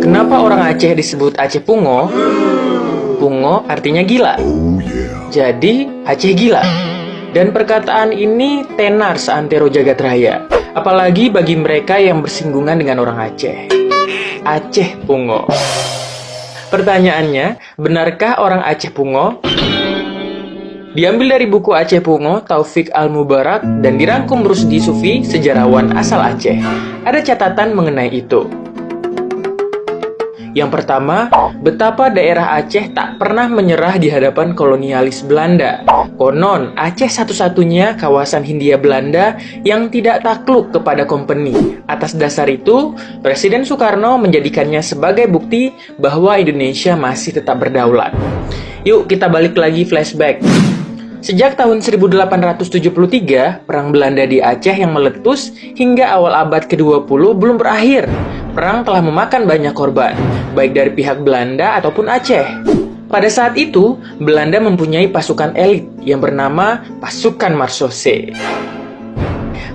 Kenapa orang Aceh disebut Aceh Pungo? Pungo artinya gila. Jadi Aceh gila. Dan perkataan ini tenar seantero jagat raya. Apalagi bagi mereka yang bersinggungan dengan orang Aceh. Aceh Pungo. Pertanyaannya, benarkah orang Aceh Pungo? Diambil dari buku Aceh Pungo, Taufik Al-Mubarak, dan dirangkum Rusdi Sufi, sejarawan asal Aceh. Ada catatan mengenai itu. Yang pertama, betapa daerah Aceh tak pernah menyerah di hadapan kolonialis Belanda. Konon, Aceh satu-satunya kawasan Hindia Belanda yang tidak takluk kepada kompeni. Atas dasar itu, Presiden Soekarno menjadikannya sebagai bukti bahwa Indonesia masih tetap berdaulat. Yuk kita balik lagi flashback. Sejak tahun 1873, Perang Belanda di Aceh yang meletus hingga awal abad ke-20 belum berakhir. Perang telah memakan banyak korban, baik dari pihak Belanda ataupun Aceh. Pada saat itu, Belanda mempunyai pasukan elit yang bernama Pasukan Marsose.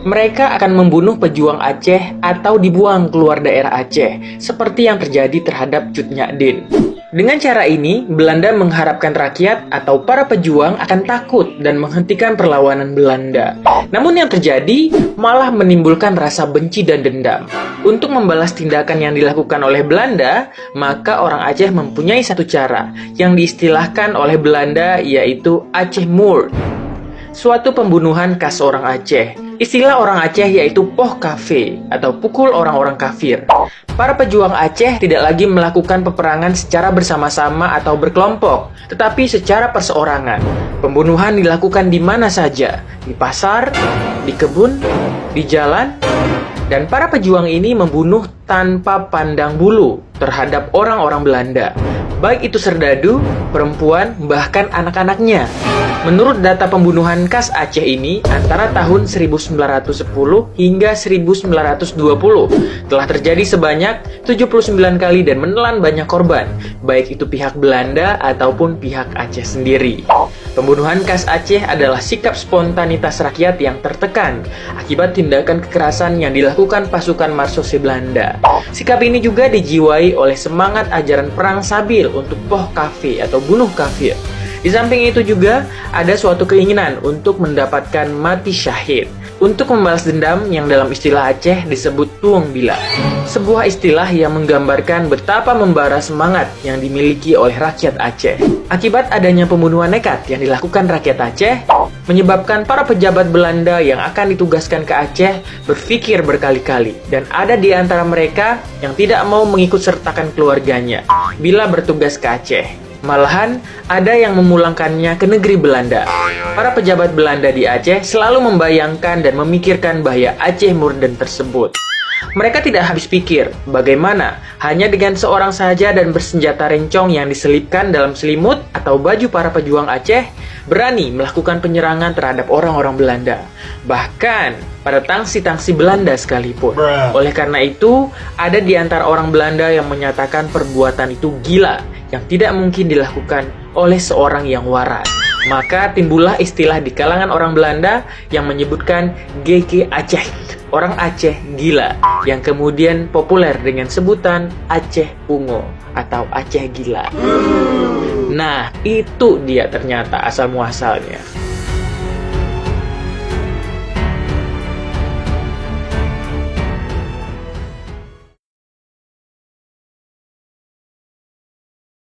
Mereka akan membunuh pejuang Aceh atau dibuang keluar daerah Aceh, seperti yang terjadi terhadap Cut Nyak Dien. Dengan cara ini, Belanda mengharapkan rakyat atau para pejuang akan takut dan menghentikan perlawanan Belanda. Namun yang terjadi malah menimbulkan rasa benci dan dendam. Untuk membalas tindakan yang dilakukan oleh Belanda, maka orang Aceh mempunyai satu cara yang diistilahkan oleh Belanda, yaitu Aceh Moord. Suatu pembunuhan khas orang Aceh. Istilah orang Aceh yaitu poh kafe atau pukul orang-orang kafir. Para pejuang Aceh tidak lagi melakukan peperangan secara bersama-sama atau berkelompok, tetapi secara perseorangan. Pembunuhan dilakukan di mana saja, di pasar, di kebun, di jalan, dan para pejuang ini membunuh tanpa pandang bulu terhadap orang-orang Belanda, baik itu serdadu, perempuan, bahkan anak-anaknya. Menurut data pembunuhan khas Aceh ini, antara tahun 1910 hingga 1920 telah terjadi sebanyak 79 kali dan menelan banyak korban, baik itu pihak Belanda ataupun pihak Aceh sendiri. Pembunuhan khas Aceh adalah sikap spontanitas rakyat yang tertekan akibat tindakan kekerasan yang dilakukan pasukan Marsose Belanda. Sikap ini juga dijiwai oleh semangat ajaran perang sabil untuk poh kafe atau bunuh kafir. Di samping itu juga ada suatu keinginan untuk mendapatkan mati syahid. Untuk membalas dendam yang dalam istilah Aceh disebut tuong bila. Sebuah istilah yang menggambarkan betapa membara semangat yang dimiliki oleh rakyat Aceh. Akibat adanya pembunuhan nekat yang dilakukan rakyat Aceh, menyebabkan para pejabat Belanda yang akan ditugaskan ke Aceh berpikir berkali-kali. Dan ada di antara mereka yang tidak mau mengikut sertakan keluarganya bila bertugas ke Aceh. Malahan, ada yang memulangkannya ke negeri Belanda. Para pejabat Belanda di Aceh selalu membayangkan dan memikirkan bahaya Aceh Moorden tersebut. Mereka tidak habis pikir bagaimana hanya dengan seorang saja dan bersenjata rencong yang diselipkan dalam selimut atau baju para pejuang Aceh berani melakukan penyerangan terhadap orang-orang Belanda. Bahkan pada tangsi-tangsi Belanda sekalipun. Oleh karena itu, ada di antara orang Belanda yang menyatakan perbuatan itu gila yang tidak mungkin dilakukan oleh seorang yang waras. Maka timbullah istilah di kalangan orang Belanda yang menyebutkan GK Aceh, orang Aceh gila, yang kemudian populer dengan sebutan Aceh Pungo atau Aceh gila. Nah, itu dia ternyata asal muasalnya.